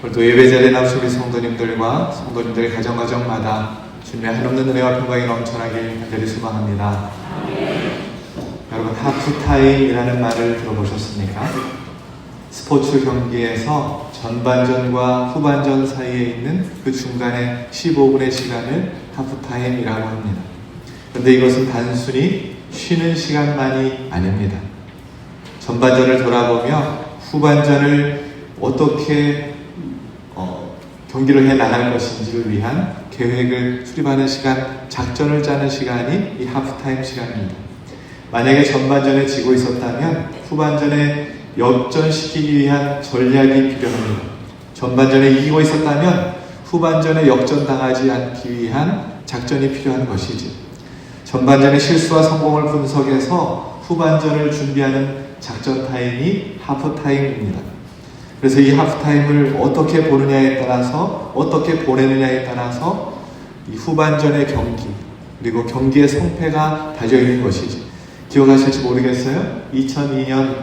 오늘도 예배 자리에 나오신 우리 성도님들과 성도님들의 가정마다 주님의 한없는 은혜와 평강이 넘쳐나길 간절히 소망합니다. 여러분, 하프타임이라는 말을 들어보셨습니까? 스포츠 경기에서 전반전과 후반전 사이에 있는 그 중간에 15분의 시간을 하프타임이라고 합니다. 그런데 이것은 단순히 쉬는 시간만이 아닙니다. 전반전을 돌아보며 후반전을 어떻게 경기를 해 나갈 것인지를 위한 계획을 수립하는 시간, 작전을 짜는 시간이 이 하프타임 시간입니다. 만약에 전반전에 지고 있었다면 후반전에 역전시키기 위한 전략이 필요합니다. 전반전에 이기고 있었다면 후반전에 역전당하지 않기 위한 작전이 필요한 것이지. 전반전의 실수와 성공을 분석해서 후반전을 준비하는 작전 타임이 하프타임입니다. 그래서 이 하프타임을 어떻게 보느냐에 따라서, 어떻게 보내느냐에 따라서 이 후반전의 경기, 그리고 경기의 성패가 달려있는 것이지. 기억하실지 모르겠어요? 2002년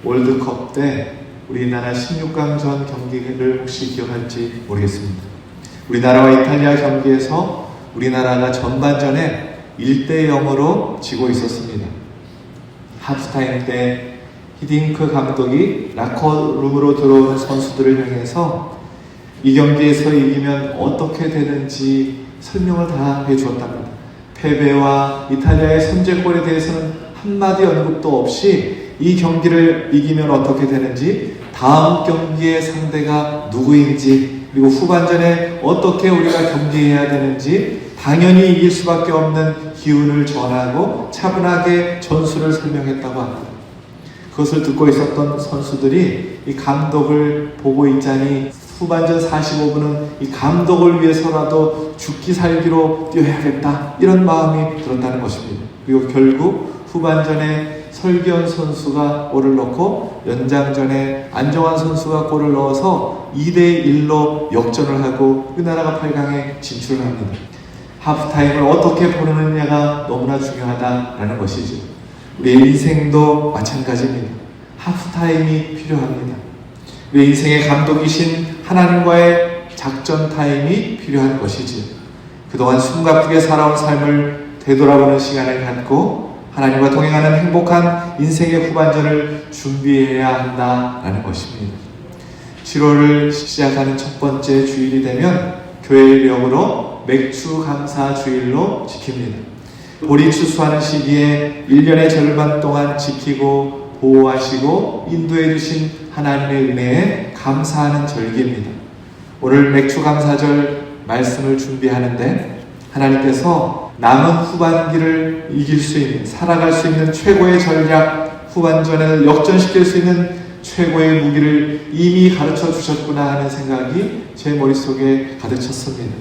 월드컵 때 우리나라 16강전 경기를 혹시 기억할지 모르겠습니다. 우리나라와 이탈리아 경기에서 우리나라가 전반전에 1대0으로 지고 있었습니다. 하프타임 때 히딩크 감독이 라커룸으로 들어오는 선수들을 향해서 이 경기에서 이기면 어떻게 되는지 설명을 다 해주었답니다. 패배와 이탈리아의 선제골에 대해서는 한마디 언급도 없이 이 경기를 이기면 어떻게 되는지, 다음 경기의 상대가 누구인지, 그리고 후반전에 어떻게 우리가 경기해야 되는지 당연히 이길 수밖에 없는 기운을 전하고 차분하게 전술을 설명했다고 합니다. 그것을 듣고 있었던 선수들이 이 감독을 보고 있자니 후반전 45분은 이 감독을 위해서라도 죽기 살기로 뛰어야겠다, 이런 마음이 들었다는 것입니다. 그리고 결국 후반전에 설기현 선수가 골을 넣고 연장전에 안정환 선수가 골을 넣어서 2대1로 역전을 하고 우리나라가 8강에 진출을 합니다. 하프타임을 어떻게 보내느냐가 너무나 중요하다라는 것이죠. 우리의 인생도 마찬가지입니다. 하프타임이 필요합니다. 우리 인생의 감독이신 하나님과의 작전 타임이 필요한 것이지요. 그동안 숨가쁘게 살아온 삶을 되돌아보는 시간을 갖고 하나님과 동행하는 행복한 인생의 후반전을 준비해야 한다라는 것입니다. 7월을 시작하는 첫 번째 주일이 되면 교회력으로 맥주 감사 주일로 지킵니다. 볼이 추수하는 시기에 1년의 절반 동안 지키고 보호하시고 인도해 주신 하나님의 은혜에 감사하는 절기입니다. 오늘 맥주 감사절 말씀을 준비하는데 하나님께서 남은 후반기를 이길 수 있는, 살아갈 수 있는 최고의 전략, 후반전을 역전시킬 수 있는 최고의 무기를 이미 가르쳐 주셨구나 하는 생각이 제 머릿속에 가득 찼습니다.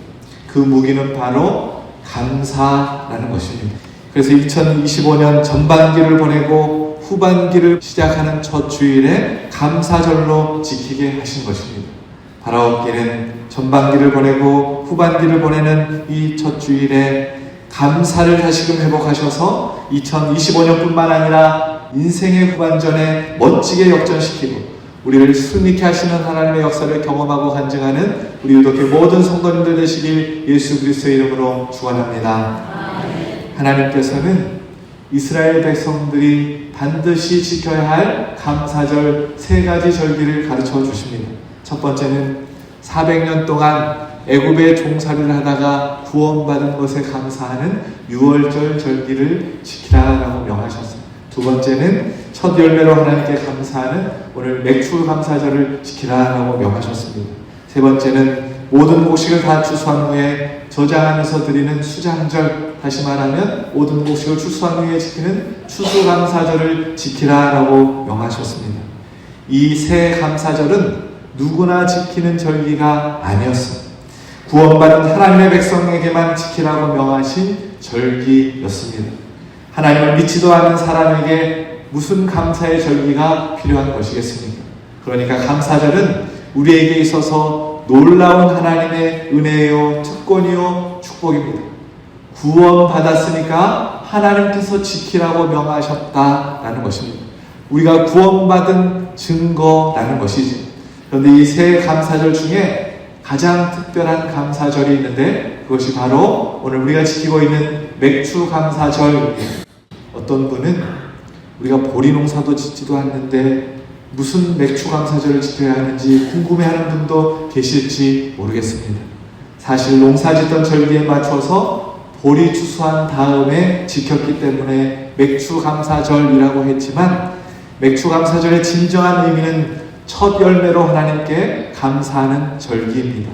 그 무기는 바로 감사라는 것입니다. 그래서 2025년 전반기를 보내고 후반기를 시작하는 첫 주일에 감사절로 지키게 하신 것입니다. 바라옵기는 전반기를 보내고 후반기를 보내는 이 첫 주일에 감사를 다시금 회복하셔서 2025년뿐만 아니라 인생의 후반전에 멋지게 역전시키고 우리를 승리케 하시는 하나님의 역사를 경험하고 간증하는 우리 유독교 모든 성도님들 되시길 예수 그리스도의 이름으로 축원합니다. 하나님께서는 이스라엘 백성들이 반드시 지켜야 할 감사절 3가지 절기를 가르쳐 주십니다. 첫 번째는 400년 동안 애굽의 종살이를 하다가 구원받은 것에 감사하는 유월절 절기를 지키라라고 명하셨습니다. 두 번째는 첫 열매로 하나님께 감사하는 오늘 맥주 감사절을 지키라라고 명하셨습니다. 세 번째는 모든 곡식을 다 추수한 후에 저장하면서 드리는 수장절, 다시 말하면 모든 곡식을 추수한 후에 지키는 추수감사절을 지키라라고 명하셨습니다. 이 세 감사절은 누구나 지키는 절기가 아니었습니다. 구원받은 하나님의 백성에게만 지키라고 명하신 절기였습니다. 하나님을 믿지도 않는 사람에게 무슨 감사의 절기가 필요한 것이겠습니까? 그러니까 감사절은 우리에게 있어서 놀라운 하나님의 은혜요, 특권이요, 축복입니다. 구원받았으니까 하나님께서 지키라고 명하셨다라는 것입니다. 우리가 구원받은 증거라는 것이지. 그런데 이 세 감사절 중에 가장 특별한 감사절이 있는데 그것이 바로 오늘 우리가 지키고 있는 맥주 감사절입니다. 어떤 분은 우리가 보리 농사도 짓지도 않는데 무슨 맥주 감사절을 지켜야 하는지 궁금해하는 분도 계실지 모르겠습니다. 사실 농사 짓던 절기에 맞춰서 보리 추수한 다음에 지켰기 때문에 맥주 감사절이라고 했지만 맥주 감사절의 진정한 의미는 첫 열매로 하나님께 감사하는 절기입니다.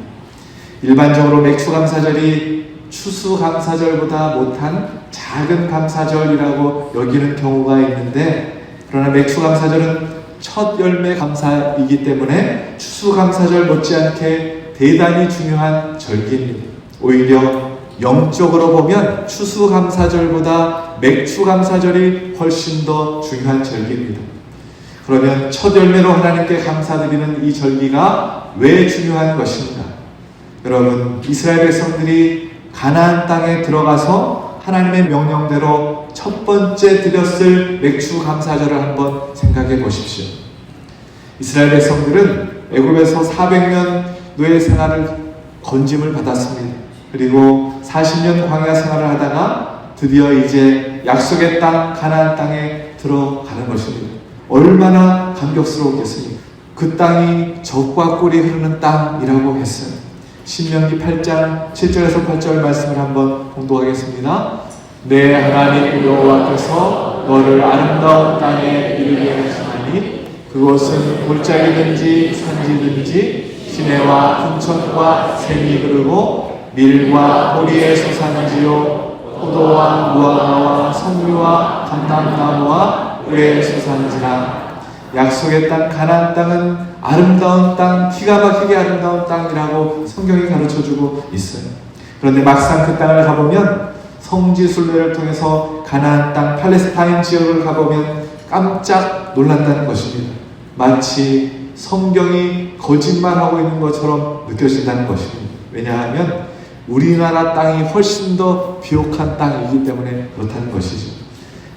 일반적으로 맥주 감사절이 추수 감사절보다 못한 작은 감사절이라고 여기는 경우가 있는데, 그러나 맥주 감사절은 첫 열매 감사이기 때문에 추수 감사절 못지않게 대단히 중요한 절기입니다. 오히려 영적으로 보면 추수 감사절보다 맥주 감사절이 훨씬 더 중요한 절기입니다. 그러면 첫 열매로 하나님께 감사드리는 이 절기가 왜 중요한 것인가? 여러분, 이스라엘 백성들이 가나안 땅에 들어가서 하나님의 명령대로 첫 번째 드렸을 맥주 감사절을 한번 생각해 보십시오. 이스라엘 백성들은 애굽에서 400년 노예 생활을 건짐을 받았습니다. 그리고 40년 광야 생활을 하다가 드디어 이제 약속의 땅 가나안 땅에 들어가는 것입니다. 얼마나 감격스러웠겠습니까? 그 땅이 젖과 꿀이 흐르는 땅이라고 했어요. 신명기 8장 7절에서 8절 말씀을 한번 공독하겠습니다. 내 하나님 여호와께서 너를 아름다운 땅에 이르게 하시나니 그곳은 골짜기든지 산지든지 시내와 fun천과 샘이 흐르고 밀과 보리의 소산지요 포도와 무화과와 석류와 감람나무와 꿀의 소산지라. 약속의 땅 가나안 땅은 아름다운 땅, 기가 막히게 아름다운 땅이라고 성경이 가르쳐주고 있어요. 그런데 막상 그 땅을 가보면 성지순례를 통해서 가나안 땅 팔레스타인 지역을 가보면 깜짝 놀란다는 것입니다. 마치 성경이 거짓말하고 있는 것처럼 느껴진다는 것입니다. 왜냐하면 우리나라 땅이 훨씬 더 비옥한 땅이기 때문에 그렇다는 것이죠.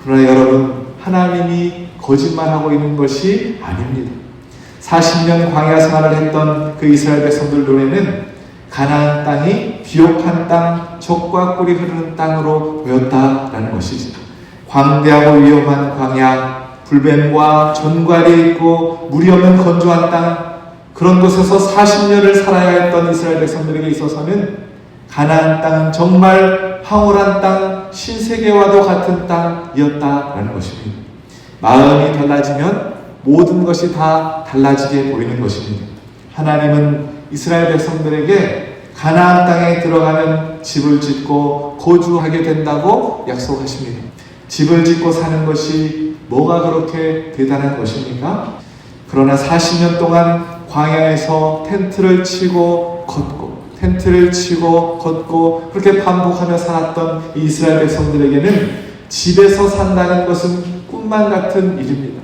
그러나 여러분, 하나님이 거짓말하고 있는 것이 아닙니다. 40년 광야 생활을 했던 그 이스라엘 백성들 눈에는 가나안 땅이 비옥한 땅, 젖과 꿀이 흐르는 땅으로 보였다라는 것이죠. 광대하고 위험한 광야, 불뱀과 전갈이 있고 물이 없는 건조한 땅, 그런 곳에서 40년을 살아야 했던 이스라엘 백성들에게 있어서는 가나안 땅은 정말 황홀한 땅, 신세계와도 같은 땅이었다라는 것입니다. 마음이 달라지면 모든 것이 다 달라지게 보이는 것입니다. 하나님은 이스라엘 백성들에게 가나안 땅에 들어가면 집을 짓고 거주하게 된다고 약속하십니다. 집을 짓고 사는 것이 뭐가 그렇게 대단한 것입니까? 그러나 40년 동안 광야에서 텐트를 치고 걷고 텐트를 치고 걷고 그렇게 반복하며 살았던 이 이스라엘 백성들에게는 집에서 산다는 것은 꿈만 같은 일입니다.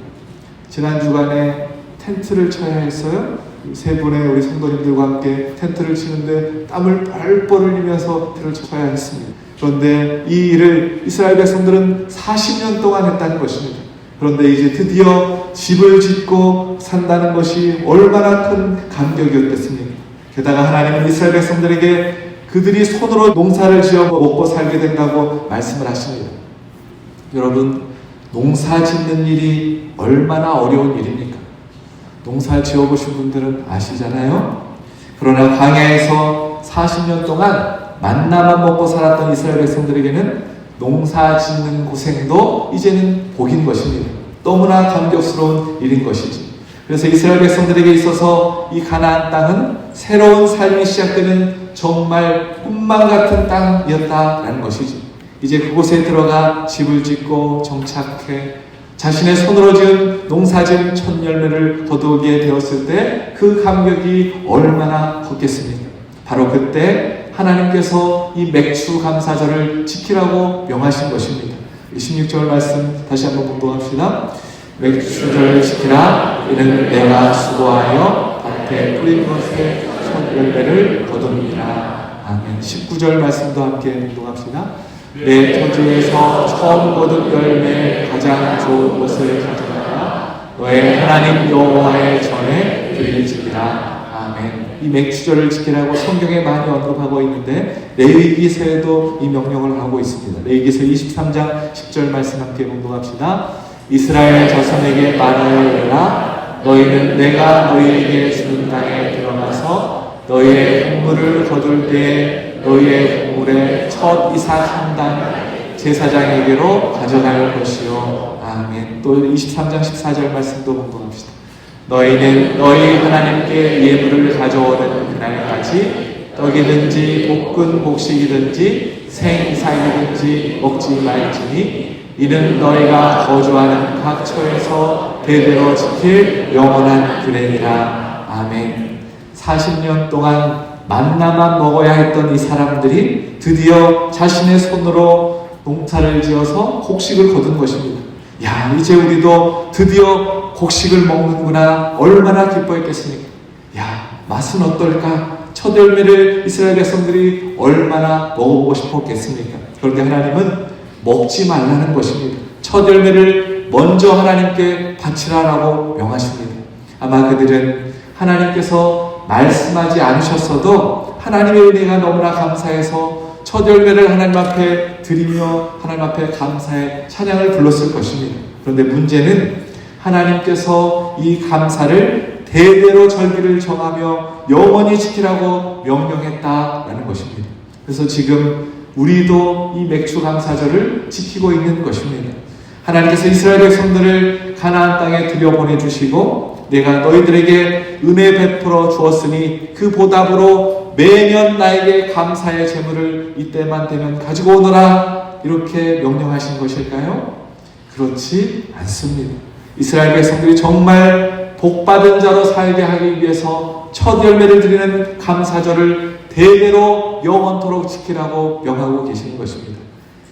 지난 주간에 텐트를 쳐야 했어요. 세 분의 우리 성도님들과 함께 텐트를 치는데 땀을 뻘뻘 흘리면서 텐트를 쳐야 했습니다. 그런데 이 일을 이스라엘 백성들은 40년 동안 했다는 것입니다. 그런데 이제 드디어 집을 짓고 산다는 것이 얼마나 큰 감격이었겠습니까? 게다가 하나님은 이스라엘 백성들에게 그들이 손으로 농사를 지어 먹고 살게 된다고 말씀을 하십니다. 여러분, 농사 짓는 일이 얼마나 어려운 일입니까? 농사 지어보신 분들은 아시잖아요? 그러나 광야에서 40년 동안 만나만 먹고 살았던 이스라엘 백성들에게는 농사 짓는 고생도 이제는 복인 것입니다. 너무나 감격스러운 일인 것이지. 그래서 이스라엘 백성들에게 있어서 이 가나안 땅은 새로운 삶이 시작되는 정말 꿈만 같은 땅이었다라는 것이지. 이제 그곳에 들어가 집을 짓고 정착해 자신의 손으로 지은 농사진 첫 열매를 거두게 되었을 때 그 감격이 얼마나 컸겠습니까? 바로 그때 하나님께서 이 맥주 감사절을 지키라고 명하신 것입니다. 16절 말씀 다시 한번 공독합시다. 맥주절을 지키라. 이는 내가 수고하여 밭에 뿌린 것의 첫 열매를 거둡니다. 아멘. 19절 말씀도 함께 공독합시다. 내 토지에서 처음 거둔 열매 가장 좋은 것을 가져다가 너의 하나님 여호와의 전에 예물을 드릴지니라. 아멘. 이 맥주절을 지키라고 성경에 많이 언급하고 있는데 레위기서에도 이 명령을 하고 있습니다. 레위기서 23장 10절 말씀 함께 봉독합시다. 이스라엘 자손에게 말하여 이르라. 너희는 내가 너희에게 주는 땅에 들어가서 너희의 분물을 거둘 때에 너희의 분물의 첫 이삭 한 당 제사장에게로 가져갈 것이요. 아멘. 또 23장 14절 말씀도 봉독합시다. 너희는 너희 하나님께 예물을 가져오는 그날까지 떡이든지 볶은 곡식이든지 생이삭이든지 먹지 말지니 이는 너희가 거주하는 각 처에서 대대로 지킬 영원한 규례니라. 아멘. 40년 동안 만나만 먹어야 했던 이 사람들이 드디어 자신의 손으로 농사를 지어서 곡식을 거둔 것입니다. 야, 이제 우리도 드디어 곡식을 먹는구나. 얼마나 기뻐했겠습니까? 야, 맛은 어떨까? 첫 열매를 이스라엘 백성들이 얼마나 먹어보고 싶었겠습니까? 그런데 하나님은 먹지 말라는 것입니다. 첫 열매를 먼저 하나님께 바치라라고 명하십니다. 아마 그들은 하나님께서 말씀하지 않으셨어도 하나님의 은혜가 너무나 감사해서 첫 열매를 하나님 앞에 드리며 하나님 앞에 감사의 찬양을 불렀을 것입니다. 그런데 문제는 하나님께서 이 감사를 대대로 절기를 정하며 영원히 지키라고 명령했다라는 것입니다. 그래서 지금 우리도 이 맥주 감사절을 지키고 있는 것입니다. 하나님께서 이스라엘 백성들을 가나안 땅에 들여보내주시고 내가 너희들에게 은혜 베풀어 주었으니 그 보답으로 매년 나에게 감사의 제물을 이때만 되면 가지고 오너라 이렇게 명령하신 것일까요? 그렇지 않습니다. 이스라엘 백성들이 정말 복받은 자로 살게 하기 위해서 첫 열매를 드리는 감사절을 대대로 영원토록 지키라고 명하고 계시는 것입니다.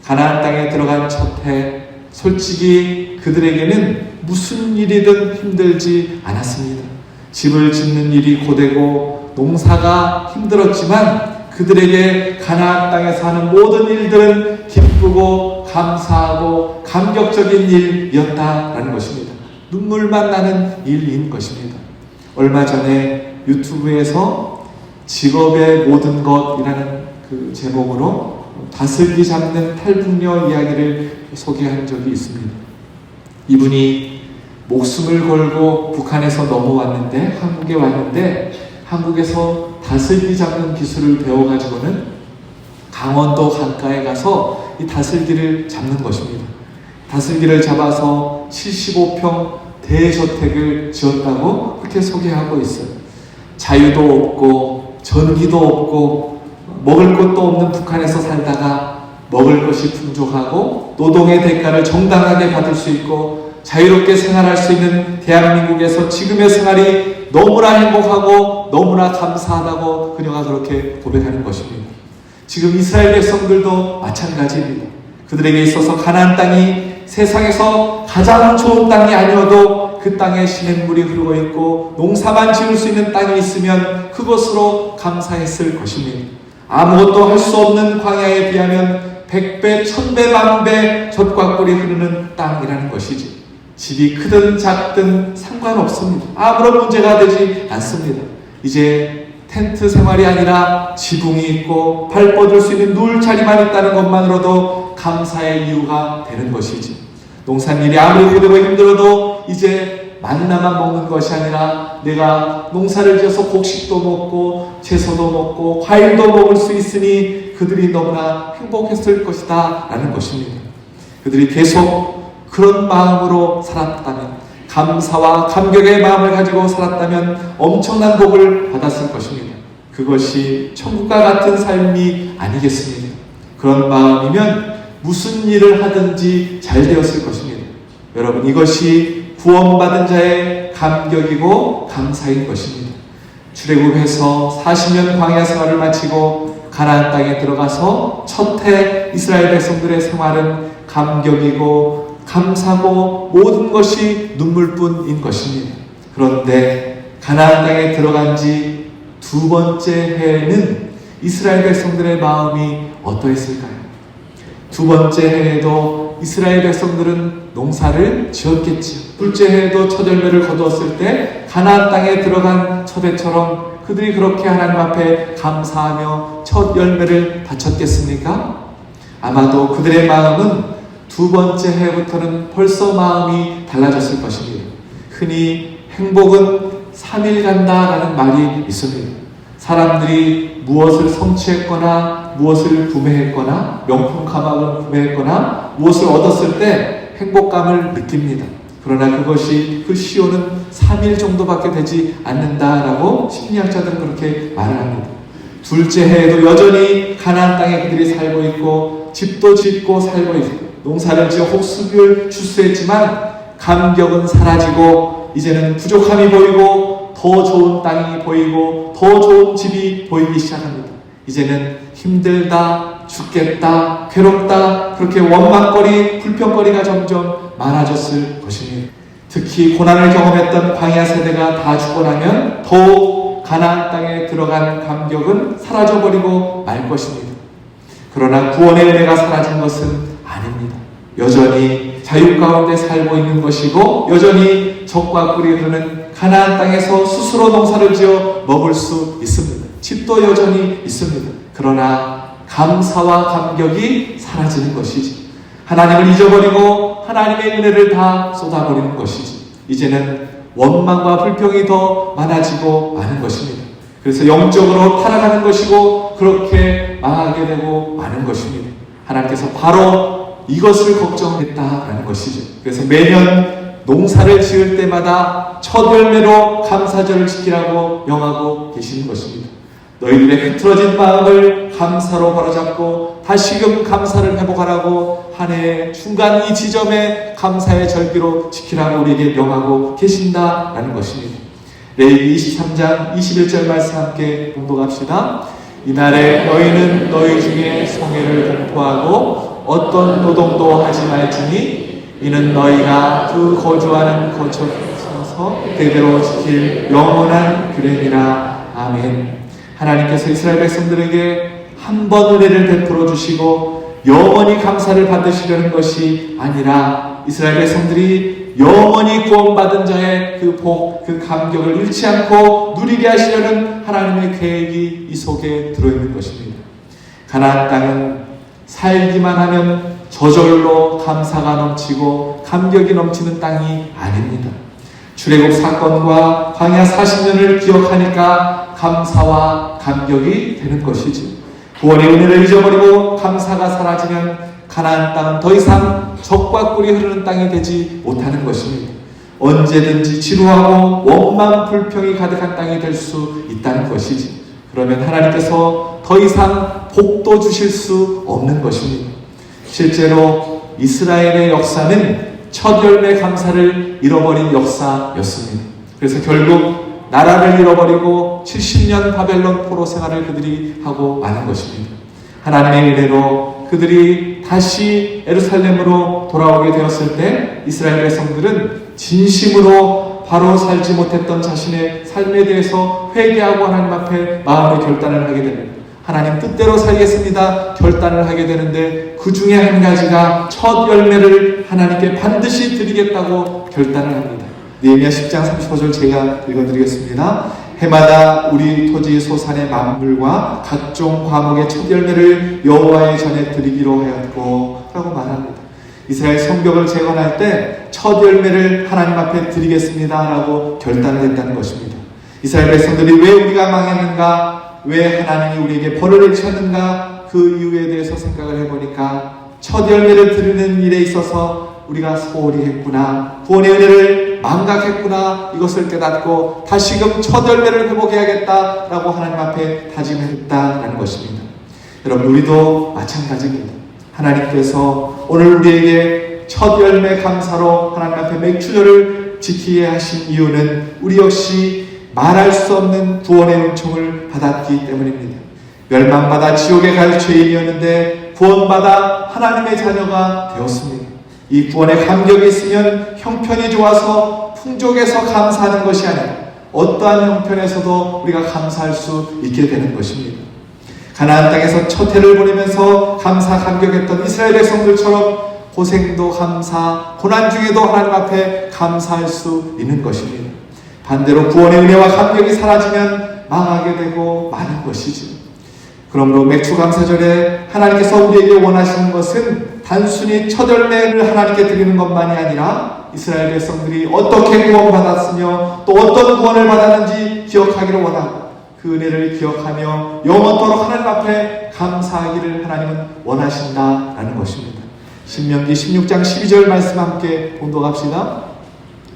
가나안 땅에 들어간 첫 해 솔직히 그들에게는 무슨 일이든 힘들지 않았습니다. 집을 짓는 일이 고되고 농사가 힘들었지만 그들에게 가나안 땅에서 하는 모든 일들은 기쁘고 감사하고 감격적인 일이었다라는 것입니다. 눈물만 나는 일인 것입니다. 얼마 전에 유튜브에서 직업의 모든 것이라는 그 제목으로 다슬기 잡는 탈북녀 이야기를 소개한 적이 있습니다. 이분이 목숨을 걸고 북한에서 넘어왔는데 한국에 왔는데 한국에서 다슬기 잡는 기술을 배워가지고는 강원도 강가에 가서 이 다슬기를 잡는 것입니다. 다슬기를 잡아서 75평 대저택을 지었다고 그렇게 소개하고 있어요. 자유도 없고 전기도 없고 먹을 것도 없는 북한에서 살다가 먹을 것이 풍족하고 노동의 대가를 정당하게 받을 수 있고 자유롭게 생활할 수 있는 대한민국에서 지금의 생활이 너무나 행복하고 너무나 감사하다고 그녀가 그렇게 고백하는 것입니다. 지금 이스라엘 백성들도 마찬가지입니다. 그들에게 있어서 가나안 땅이 세상에서 가장 좋은 땅이 아니어도 그 땅에 시냇물이 흐르고 있고 농사만 지을 수 있는 땅이 있으면 그것으로 감사했을 것입니다. 아무것도 할 수 없는 광야에 비하면 100배, 1000배, 10,000배 젖과 꿀이 흐르는 땅이라는 것이지. 집이 크든 작든 상관없습니다. 아무런 문제가 되지 않습니다. 이제 텐트 생활이 아니라 지붕이 있고 발 뻗을 수 있는 누울자리만 있다는 것만으로도 감사의 이유가 되는 것이지. 농산일이 아무리 고되고 힘들어도 이제 만나만 먹는 것이 아니라 내가 농사를 지어서 곡식도 먹고 채소도 먹고 과일도 먹을 수 있으니 그들이 너무나 행복했을 것이다 라는 것입니다. 그들이 계속 그런 마음으로 살았다면, 감사와 감격의 마음을 가지고 살았다면 엄청난 복을 받았을 것입니다. 그것이 천국과 같은 삶이 아니겠습니까? 그런 마음이면 무슨 일을 하든지 잘 되었을 것입니다. 여러분, 이것이 구원받은 자의 감격이고 감사인 것입니다. 출애굽해서 40년 광야 생활을 마치고 가나안 땅에 들어가서 첫 해 이스라엘 백성들의 생활은 감격이고 감사고 모든 것이 눈물뿐인 것입니다. 그런데 가나안 땅에 들어간 지 두 번째 해에는 이스라엘 백성들의 마음이 어떠했을까요? 두 번째 해에도 이스라엘 백성들은 농사를 지었겠지요. 둘째 해에도 첫 열매를 거두었을 때 가나안 땅에 들어간 첫 해처럼 그들이 그렇게 하나님 앞에 감사하며 첫 열매를 바쳤겠습니까? 아마도 그들의 마음은 두 번째 해부터는 벌써 마음이 달라졌을 것입니다. 흔히 행복은 3일 간다라는 말이 있습니다. 사람들이 무엇을 성취했거나 무엇을 구매했거나 명품 가방을 구매했거나 무엇을 얻었을 때 행복감을 느낍니다. 그러나 그것이 그 시효는 3일 정도밖에 되지 않는다라고 심리학자들은 그렇게 말을 합니다. 둘째 해에도 여전히 가나안 땅에 그들이 살고 있고 집도 짓고 살고 있고 농사를 지어 혹수비를 추수했지만 감격은 사라지고 이제는 부족함이 보이고 더 좋은 땅이 보이고 더 좋은 집이 보이기 시작합니다. 이제는 힘들다, 죽겠다, 괴롭다 그렇게 원망거리, 불평거리가 점점 많아졌을 것입니다. 특히 고난을 경험했던 광야 세대가 다 죽고 나면 더욱 가나안 땅에 들어간 감격은 사라져버리고 말 것입니다. 그러나 구원의 은혜가 사라진 것은 아닙니다. 여전히 자유 가운데 살고 있는 것이고 여전히 적과 꿀이 흐르는 가나안 땅에서 스스로 농사를 지어 먹을 수 있습니다. 집도 여전히 있습니다. 그러나 감사와 감격이 사라지는 것이지. 하나님을 잊어버리고 하나님의 은혜를 다 쏟아버리는 것이지. 이제는 원망과 불평이 더 많아지고 마는 것입니다. 그래서 영적으로 타락하는 것이고 그렇게 망하게 되고 마는 것입니다. 하나님께서 바로 이것을 걱정했다라는 것이죠. 그래서 매년 농사를 지을 때마다 첫 열매로 감사절을 지키라고 명하고 계시는 것입니다. 너희들의 흐트러진 마음을 감사로 바로잡고 다시금 감사를 회복하라고 한 해의 중간 이 지점에 감사의 절기로 지키라고 우리에게 명하고 계신다라는 것입니다. 레위기 23장 21절 말씀 함께 봉독합시다. 이날에 너희는 너희 중에 성회를 공포하고 어떤 노동도 하지 말지니 이는 너희가 그 거주하는 거처에서 대대로 지킬 영원한 규례니라. 아멘. 하나님께서 이스라엘 백성들에게 한 번 은혜를 베풀어 주시고 영원히 감사를 받으시려는 것이 아니라 이스라엘 백성들이 영원히 구원받은 자의 그 복, 그 감격을 잃지 않고 누리게 하시려는 하나님의 계획이 이 속에 들어있는 것입니다. 가나안 땅은 살기만 하면 저절로 감사가 넘치고 감격이 넘치는 땅이 아닙니다. 출애굽 사건과 광야 40년을 기억하니까 감사와 감격이 되는 것이지. 구원의 은혜를 잊어버리고 감사가 사라지면 가나안 땅은 더 이상 적과 꿀이 흐르는 땅이 되지 못하는 것입니다. 언제든지 지루하고 원망 불평이 가득한 땅이 될 수 있다는 것이지. 그러면 하나님께서 더 이상 복도 주실 수 없는 것입니다. 실제로 이스라엘의 역사는 첫 열매 감사를 잃어버린 역사였습니다. 그래서 결국 나라를 잃어버리고 70년 바벨론 포로 생활을 그들이 하고 마는 것입니다. 하나님의 은혜로 그들이 다시 예루살렘으로 돌아오게 되었을 때 이스라엘 백성들은 진심으로 바로 살지 못했던 자신의 삶에 대해서 회개하고 하나님 앞에 마음의 결단을 하게 됩니다. 하나님 뜻대로 살겠습니다 결단을 하게 되는데 그 중에 한 가지가 첫 열매를 하나님께 반드시 드리겠다고 결단을 합니다. 느헤미야 10장 35절 제가 읽어드리겠습니다. 해마다 우리 토지 소산의 만물과 각종 과목의 첫 열매를 여호와의 전에 드리기로 하였고 라고 말합니다. 이스라엘 성벽을 재건할 때 첫 열매를 하나님 앞에 드리겠습니다 라고 결단을 했다는 것입니다. 이스라엘 백성들이 왜 우리가 망했는가, 왜 하나님이 우리에게 벌을 내리셨는가, 그 이유에 대해서 생각을 해보니까 첫 열매를 드리는 일에 있어서 우리가 소홀히 했구나, 구원의 은혜를 망각했구나, 이것을 깨닫고 다시금 첫 열매를 회복해야겠다라고 하나님 앞에 다짐했다라는 것입니다. 여러분, 우리도 마찬가지입니다. 하나님께서 오늘 우리에게 첫 열매 감사로 하나님 앞에 맥주절을 지키게 하신 이유는 우리 역시 말할 수 없는 구원의 은총을 받았기 때문입니다. 멸망받아 지옥에 갈 죄인이었는데 구원받아 하나님의 자녀가 되었습니다. 이 구원의 감격이 있으면 형편이 좋아서 풍족해서 감사하는 것이 아니라 어떠한 형편에서도 우리가 감사할 수 있게 되는 것입니다. 가나안 땅에서 첫 해를 보내면서 감사 감격했던 이스라엘 백성들처럼 고생도 감사, 고난 중에도 하나님 앞에 감사할 수 있는 것입니다. 반대로 구원의 은혜와 감격이 사라지면 망하게 되고 마는 것이지. 그러므로 맥추감사절에 하나님께서 우리에게 원하시는 것은 단순히 첫 열매를 하나님께 드리는 것만이 아니라 이스라엘 백성들이 어떻게 구원받았으며 또 어떤 구원을 받았는지 기억하기를 원하고 그 은혜를 기억하며 영원토록 하나님 앞에 감사하기를 하나님은 원하신다라는 것입니다. 신명기 16장 12절 말씀 함께 봉독합시다.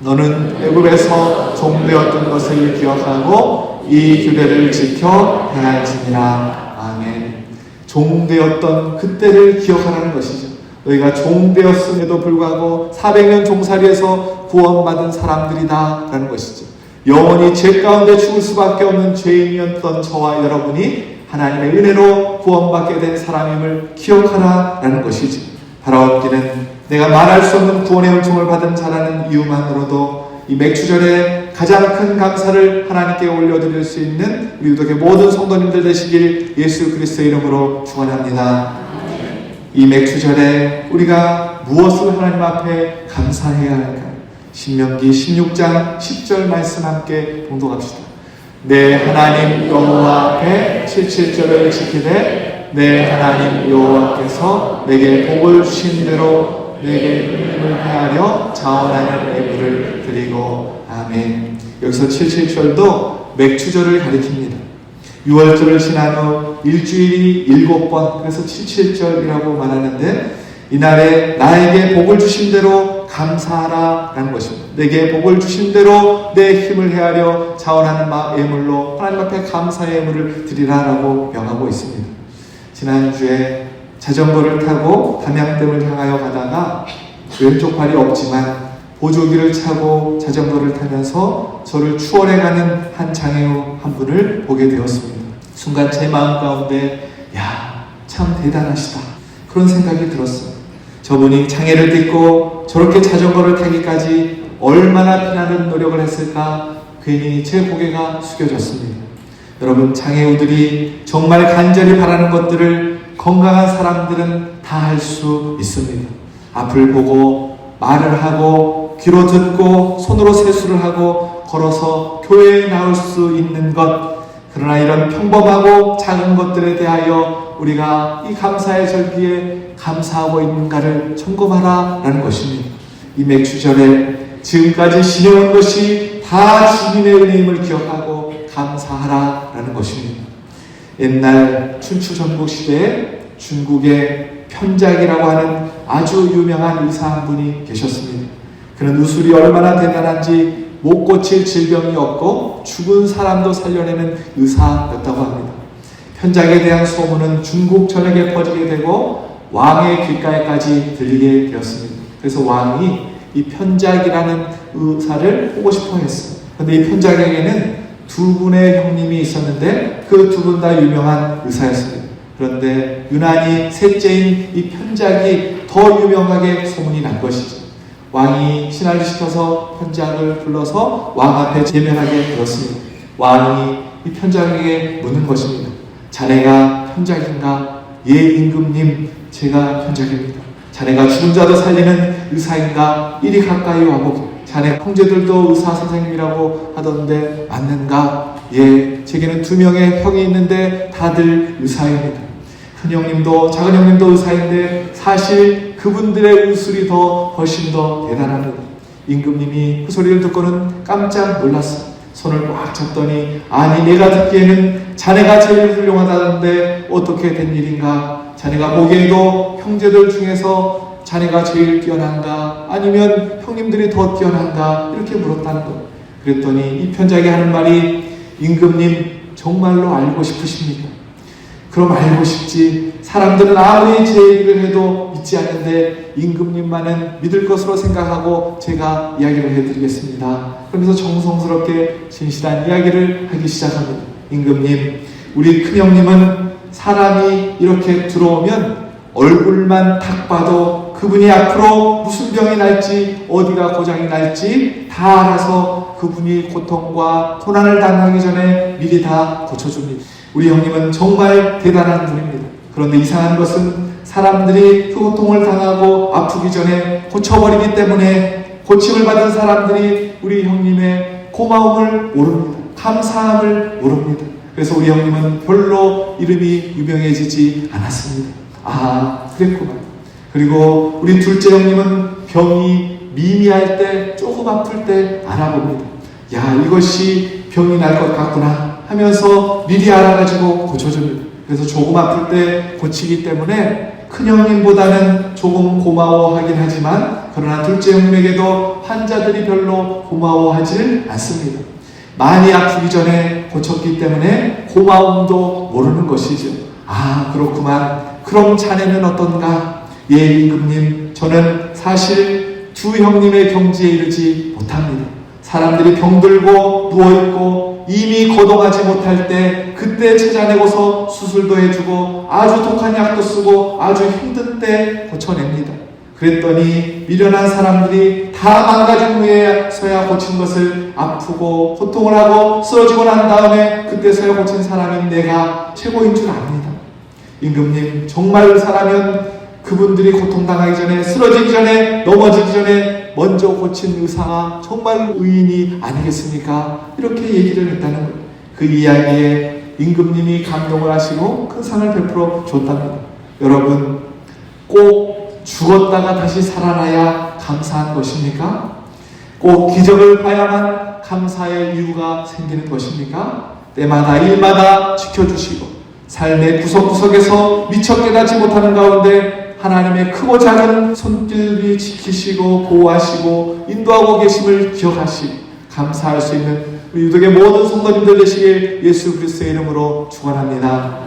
너는 애굽에서 종되었던 것을 기억하고 이 규례를 지켜 행할지니라. 아멘. 종되었던 그때를 기억하라는 것이죠. 너희가 종되었음에도 불구하고 400년 종살이에서 구원받은 사람들이다 라는 것이죠. 영원히 죄 가운데 죽을 수밖에 없는 죄인이었던 저와 여러분이 하나님의 은혜로 구원받게 된 사람임을 기억하라 라는 것이지. 바라옵기는 내가 말할 수 없는 구원의 은총을 받은 자라는 이유만으로도 이 맥추절에 가장 큰 감사를 하나님께 올려드릴 수 있는 우리 유독의 모든 성도님들 되시길 예수 그리스도의 이름으로 축원합니다. 이 맥추절에 우리가 무엇을 하나님 앞에 감사해야 할까요? 신명기 16장 10절 말씀 함께 봉독합시다. 내 하나님 여호와 앞에 77절을 지키되 내 하나님 여호와께서 내게 복을 주신 대로 내게 힘을 헤아려 자원하는 예물을 드리고. 아멘. 여기서 77절도 맥추절을 가리킵니다. 6월절을 지난 후 일주일이 7번, 그래서 77절이라고 말하는데 이날에 나에게 복을 주신 대로 감사하라 라는 것입니다. 내게 복을 주신 대로 내 힘을 헤아려 자원하는 예물로 하나님 앞에 감사의 예물을 드리라라고 명하고 있습니다. 지난주에 자전거를 타고 담양댐을 향하여 가다가 왼쪽 발이 없지만 보조기를 차고 자전거를 타면서 저를 추월해가는 한 장애우 한 분을 보게 되었습니다. 순간 제 마음 가운데 참 대단하시다 그런 생각이 들었어요. 저분이 장애를 딛고 저렇게 자전거를 타기까지 얼마나 피나는 노력을 했을까 괜히 제 고개가 숙여졌습니다. 여러분, 장애우들이 정말 간절히 바라는 것들을 건강한 사람들은 다 할 수 있습니다. 앞을 보고 말을 하고 귀로 듣고 손으로 세수를 하고 걸어서 교회에 나올 수 있는 것, 그러나 이런 평범하고 작은 것들에 대하여 우리가 이 감사의 절기에 감사하고 있는가를 점검하라라는 것입니다. 이 맥추절에 지금까지 지내온 것이 다 주님의 은혜임을 기억하고 감사하라라는 것입니다. 옛날 춘추전국 시대에 중국의 편작이라고 하는 아주 유명한 의사 한 분이 계셨습니다. 그는 의술이 얼마나 대단한지 못 고칠 질병이 없고 죽은 사람도 살려내는 의사였다고 합니다. 편작에 대한 소문은 중국 전역에 퍼지게 되고 왕의 귓가에까지 들리게 되었습니다. 그래서 왕이 이 편작이라는 의사를 보고 싶어 했어요. 그런데 이 편작에게는 두 분의 형님이 있었는데 그 두 분 다 유명한 의사였습니다. 그런데 유난히 셋째인 이 편작이 더 유명하게 소문이 난 것이죠. 왕이 신하를 시켜서 편작을 불러서 왕 앞에 제명하게 되었습니다. 왕이 이 편작에게 묻는 것입니다. 자네가 편작인가? 예, 임금님, 제가 편작입니다. 자네가 죽은 자도 살리는 의사인가? 이리 가까이 와보게. 자네 형제들도 의사 선생님이라고 하던데 맞는가? 예, 제게는 2명의 형이 있는데 다들 의사입니다. 큰 형님도 작은 형님도 의사인데 사실 그분들의 의술이 훨씬 더 대단합니다. 임금님이 그 소리를 듣고는 깜짝 놀랐어요. 손을 꽉 잡더니 아니, 내가 듣기에는 자네가 제일 훌륭하다는데 어떻게 된 일인가? 자네가 보기에도 형제들 중에서 자네가 제일 뛰어난가? 아니면 형님들이 더 뛰어난가? 이렇게 물었다는 것. 그랬더니 이 편작이 하는 말이 임금님, 정말로 알고 싶으십니까? 그럼 알고 싶지. 사람들은 아무리 제 얘기를 해도 믿지 않는데 임금님만은 믿을 것으로 생각하고 제가 이야기를 해드리겠습니다. 그러면서 정성스럽게 진실한 이야기를 하기 시작합니다. 임금님, 우리 큰형님은 사람이 이렇게 들어오면 얼굴만 딱 봐도 그분이 앞으로 무슨 병이 날지 어디가 고장이 날지 다 알아서 그분이 고통과 고난을 당하기 전에 미리 다 고쳐줍니다. 우리 형님은 정말 대단한 분입니다. 그런데 이상한 것은 사람들이 그 고통을 당하고 아프기 전에 고쳐버리기 때문에 고침을 받은 사람들이 우리 형님의 고마움을 모릅니다. 감사함을 모릅니다. 그래서 우리 형님은 별로 이름이 유명해지지 않았습니다. 아, 그랬구만. 그리고 우리 둘째 형님은 병이 미미할 때, 조금 아플 때 알아봅니다. 야, 이것이 병이 날 것 같구나 하면서 미리 알아가지고 고쳐줍니다. 그래서 조금 아플 때 고치기 때문에 큰 형님보다는 조금 고마워하긴 하지만, 그러나 둘째 형님에게도 환자들이 별로 고마워하지 않습니다. 많이 아프기 전에 고쳤기 때문에 고마움도 모르는 것이죠. 아, 그렇구만. 그럼 자네는 어떤가? 예, 임금님, 저는 사실 두 형님의 경지에 이르지 못합니다. 사람들이 병들고 누워있고 이미 거동하지 못할 때 그때 찾아내고서 수술도 해주고 아주 독한 약도 쓰고 아주 힘든 때 고쳐냅니다. 그랬더니 미련한 사람들이 다 망가진 후에서야 고친 것을 아프고 고통을 하고 쓰러지고 난 다음에 그때서야 고친 사람인 내가 최고인 줄 압니다. 임금님, 정말 사라면 그분들이 고통당하기 전에, 쓰러지기 전에, 넘어지기 전에 먼저 고친 의사가 정말 의인이 아니겠습니까? 이렇게 얘기를 했다는 거예요. 그 이야기에 임금님이 감동을 하시고 큰 상을 베풀어 줬답니다. 여러분, 꼭 죽었다가 다시 살아나야 감사한 것입니까? 꼭 기적을 봐야만 감사의 이유가 생기는 것입니까? 때마다 일마다 지켜주시고 삶의 구석구석에서 미처 깨닫지 못하는 가운데 하나님의 크고 작은 손길이 지키시고 보호하시고 인도하고 계심을 기억하시고 감사할 수 있는 우리 유독의 모든 성도님들 되시길 예수 그리스도의 이름으로 축원합니다.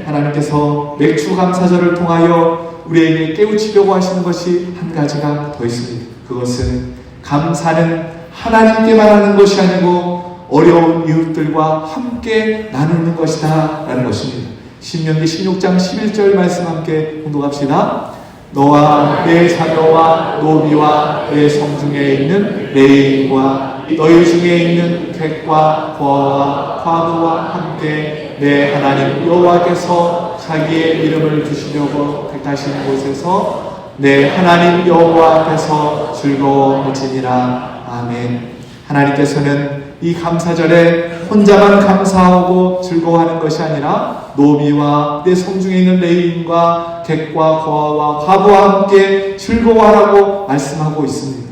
하나님께서 맥주 감사절을 통하여 우리에게 깨우치려고 하시는 것이 한 가지가 더 있습니다. 그것은 감사는 하나님께만 하는 것이 아니고 어려운 이웃들과 함께 나누는 것이다 라는 것입니다. 신명기 16장 11절 말씀 함께 공독합시다. 너와 내 자녀와 노비와 내 성중에 있는 레인과 너희 중에 있는 객과 거와 과부와 함께 내 하나님 여호와께서 자기의 이름을 두시려고 택하신 곳에서 내 하나님 여호와 앞에서 즐거워하지니라. 아멘. 하나님께서는 이 감사절에 혼자만 감사하고 즐거워하는 것이 아니라 노비와 내 성중에 있는 레위인과 객과 거아와 과부와 함께 즐거워하라고 말씀하고 있습니다.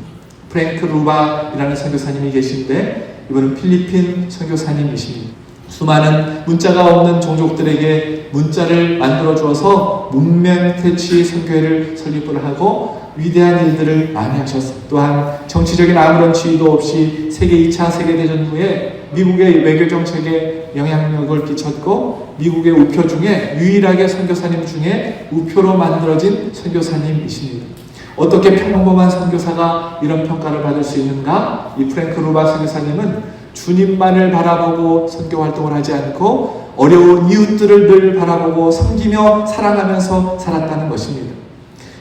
프랭크 루바이라는 선교사님이 계신데 이분은 필리핀 선교사님이십니다. 수많은 문자가 없는 종족들에게 문자를 만들어 주어서 문명태치 선교회를 설립을 하고 위대한 일들을 많이 하셨습니다. 또한 정치적인 아무런 지위도 없이 세계 2차 세계대전 후에 미국의 외교정책에 영향력을 끼쳤고 미국의 우표 중에 유일하게 선교사님 중에 우표로 만들어진 선교사님이십니다. 어떻게 평범한 선교사가 이런 평가를 받을 수 있는가? 이 프랭크 루바 선교사님은 주님만을 바라보고 선교 활동을 하지 않고 어려운 이웃들을 늘 바라보고 섬기며 사랑하면서 살았다는 것입니다.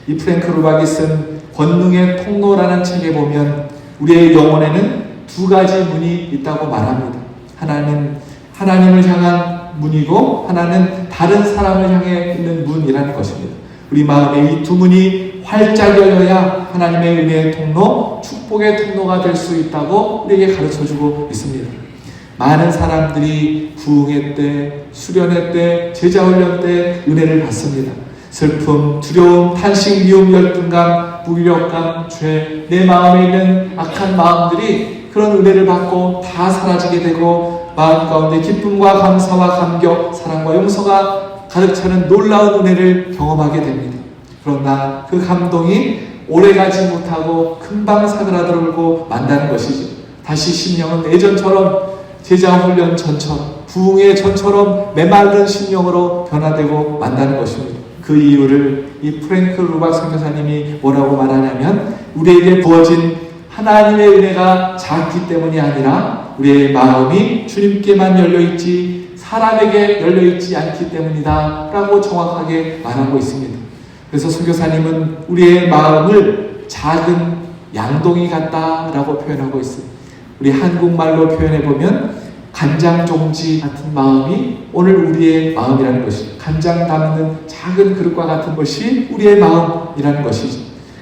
이 프랭크 루박이 쓴 권능의 통로라는 책에 보면 우리의 영혼에는 두 가지 문이 있다고 말합니다. 하나는 하나님을 향한 문이고 하나는 다른 사람을 향해 있는 문이라는 것입니다. 우리 마음에 이 두 문이 활짝 열려야 하나님의 은혜의 통로, 축복의 통로가 될 수 있다고 우리에게 가르쳐주고 있습니다. 많은 사람들이 부흥회 때, 수련회 때, 제자훈련 때 은혜를 받습니다. 슬픔, 두려움, 탄식, 미움, 열등감, 무기력감, 죄, 내 마음에 있는 악한 마음들이 그런 은혜를 받고 다 사라지게 되고 마음 가운데 기쁨과 감사와 감격, 사랑과 용서가 가득 차는 놀라운 은혜를 경험하게 됩니다. 그러나 그 감동이 오래가지 못하고 금방 사그라들고 만다는 것이죠. 다시 심령은 예전처럼 제자훈련 전처럼 부흥회 전처럼 메마른 심령으로 변화되고 만다는 것입니다. 그 이유를 이 프랭크 루박 선교사님이 뭐라고 말하냐면 우리에게 부어진 하나님의 은혜가 작기 때문이 아니라 우리의 마음이 주님께만 열려있지 사람에게 열려있지 않기 때문이다 라고 정확하게 말하고 있습니다. 그래서 선교사님은 우리의 마음을 작은 양동이 같다라고 표현하고 있습니다. 우리 한국말로 표현해보면 간장 종지 같은 마음이 오늘 우리의 마음이라는 것이죠. 간장 담는 작은 그릇과 같은 것이 우리의 마음이라는 것이죠.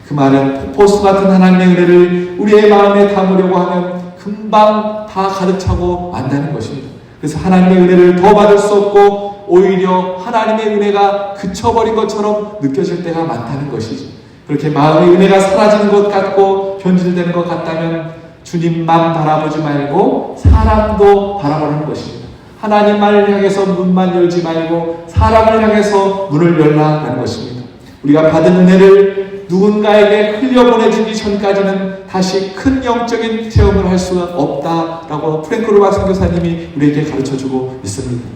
그 말은 폭포수 같은 하나님의 은혜를 우리의 마음에 담으려고 하면 금방 다 가득 차고 만다는 것입니다. 그래서 하나님의 은혜를 더 받을 수 없고 오히려 하나님의 은혜가 그쳐버린 것처럼 느껴질 때가 많다는 것이죠. 그렇게 마음의 은혜가 사라지는 것 같고 변질되는 것 같다면 주님만 바라보지 말고 사람도 바라보는 것입니다. 하나님만을 향해서 문만 열지 말고 사람을 향해서 문을 열라는 것입니다. 우리가 받은 은혜를 누군가에게 흘려보내주기 전까지는 다시 큰 영적인 체험을 할 수가 없다라고 프랭크 루박 선교사님이 우리에게 가르쳐주고 있습니다.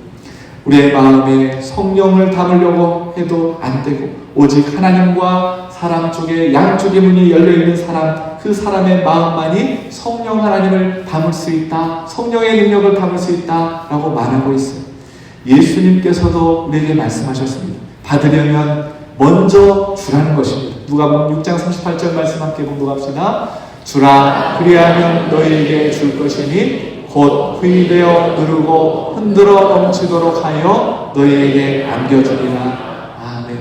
우리의 마음에 성령을 담으려고 해도 안 되고 오직 하나님과 사람 쪽에 양쪽의 문이 열려있는 사람, 그 사람의 마음만이 성령 하나님을 담을 수 있다, 성령의 능력을 담을 수 있다라고 말하고 있어요. 예수님께서도 우리에게 말씀하셨습니다. 받으려면 먼저 주라는 것입니다. 누가복음 6장 38절 말씀 함께 공독합시다. 주라, 그리하면 너희에게 줄 것이니 곧 후이되어 누르고 흔들어 넘치도록 하여 너희에게 안겨주리라. 아멘.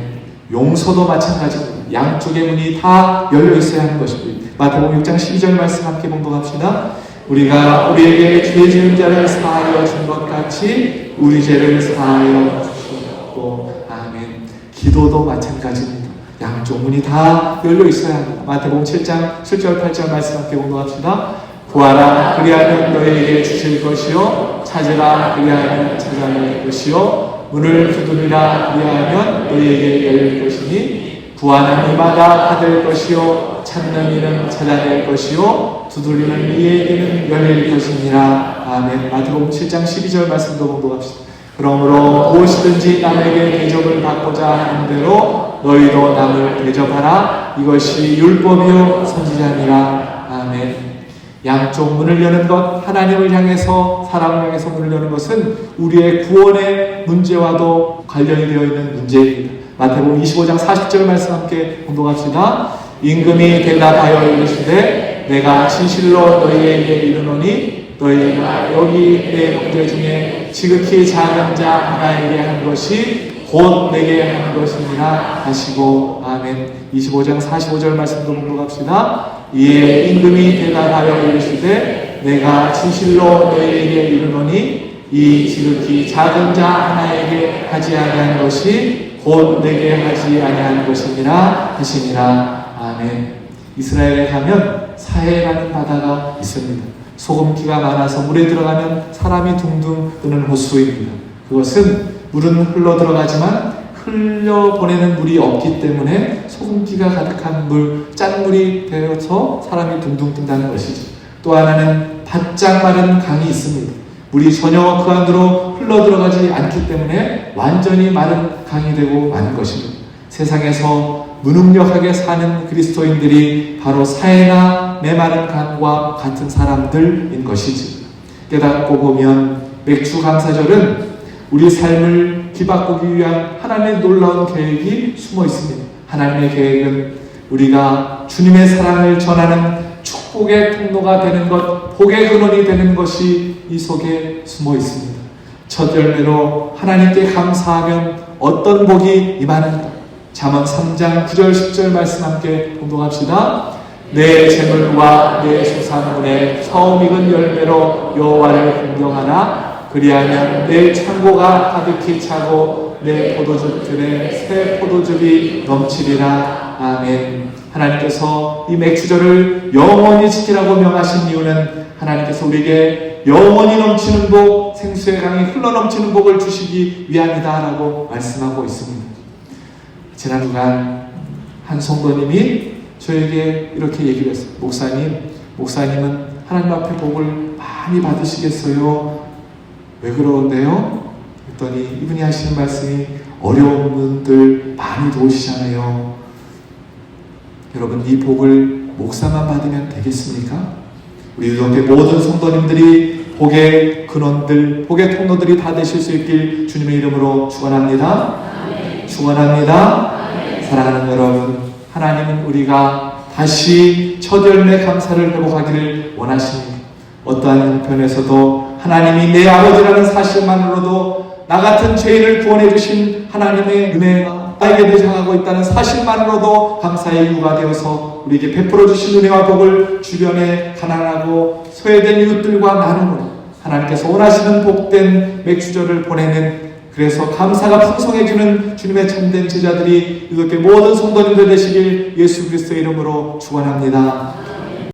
용서도 마찬가지입니다. 양쪽의 문이 다 열려 있어야 하는 것입니다. 마태복음 6장 12절 말씀 함께 봉독합시다. 우리가 우리에게 죄 지은 자를 사하여 준 것 같이 우리 죄를 사하여 주시옵고. 아멘. 기도도 마찬가지입니다. 양쪽 문이 다 열려 있어야 합니다. 마태복음 7장 7절 8절 말씀 함께 봉독합시다. 구하라, 그리하면 너희에게 주실 것이요, 찾으라, 그리하면 찾아낼 것이요, 문을 두드리라, 그리하면 너희에게 열릴 것이니 구하는 이마다 받을 것이요, 찾는 이는 찾아낼 것이요, 두드리는 이에게는 열릴 것이니라. 아멘. 마태복음 7장 12절 말씀도 공독합시다. 그러므로 무엇이든지 남에게 대접을 받고자 하는 대로 너희도 남을 대접하라. 이것이 율법이요 선지자니라. 아멘. 양쪽 문을 여는 것, 하나님을 향해서 사람을 향해서 문을 여는 것은 우리의 구원의 문제와도 관련이 되어 있는 문제입니다. 마태복음 25장 40절 말씀 함께 공독합시다. 임금이 대답하여 이르시되 내가 진실로 너희에게 이르노니 너희가 여기 내 형제 중에 지극히 작은 자 하나에게 한 것이 곧 내게 한 것이니라 하시고. 아멘. 25장 45절 말씀도 공독합시다. 이에 임금이 대답하여 이르시되 내가 진실로 너희에게 이르노니 이 지극히 작은 자 하나에게 하지 아니한 것이 곧 내게 하지 아니한 것이니라 하시니라. 아멘. 이스라엘에 가면 사해라는 바다가 있습니다. 소금기가 많아서 물에 들어가면 사람이 둥둥 뜨는 호수입니다. 그것은 물은 흘러 들어가지만 흘려보내는 물이 없기 때문에 소금기가 가득한 물, 짠물이 되어서 사람이 둥둥 뜬다는 것이죠. 또 하나는 바짝 마른 강이 있습니다. 물이 전혀 그 안으로 흘러 들어가지 않기 때문에 완전히 마른 강이 되고 마는 것입니다. 세상에서 무능력하게 사는 그리스도인들이 바로 사해나 메마른 강과 같은 사람들인 것이지. 깨닫고 보면 맥주 감사절은 우리 삶을 뒤바꾸기 위한 하나님의 놀라운 계획이 숨어 있습니다. 하나님의 계획은 우리가 주님의 사랑을 전하는 축복의 통로가 되는 것, 복의 근원이 되는 것이 이 속에 숨어 있습니다. 첫 열매로 하나님께 감사하면 어떤 복이 임하는가. 잠언 3장 9절 10절 말씀 함께 공독합시다. 내 재물과 내 소산물에 처음 익은 열매로 여호와를 공경하라. 그리하면 내 창고가 가득히 차고 내 포도즙들에 새 포도즙이 넘치리라. 아멘. 하나님께서 이 맥주절을 영원히 지키라고 명하신 이유는 하나님께서 우리에게 영원히 넘치는 복, 생수의 강이 흘러 넘치는 복을 주시기 위함이다라고 말씀하고 있습니다. 지난 주간 한 성도님이 저에게 이렇게 얘기를 했어요. 목사님은 하나님 앞에 복을 많이 받으시겠어요? 왜 그러는데요? 그랬더니 이분이 하시는 말씀이 어려운 분들 많이 도우시잖아요. 여러분, 이 복을 목사만 받으면 되겠습니까? 우리 유동교회 모든 성도님들이 복의 근원들, 복의 통로들이 다 되실 수 있길 주님의 이름으로 축원합니다. 축원합니다. 사랑하는 여러분, 하나님은 우리가 다시 첫 열매 감사를 회복하기를 원하십니다. 어떠한 형편에서도 하나님이 내 아버지라는 사실만으로도 나 같은 죄인을 구원해 주신 하나님의 은혜가 나에게도 향하고 있다는 사실만으로도 감사의 이유가 되어서 우리에게 베풀어 주신 은혜와 복을 주변에 가난하고 소외된 이웃들과 나누므로 하나님께서 원하시는 복된 맥주절을 보내는, 그래서 감사가 풍성해지는 주님의 참된 제자들이 이렇게 모든 성도님들 되시길 예수 그리스도의 이름으로 축원합니다.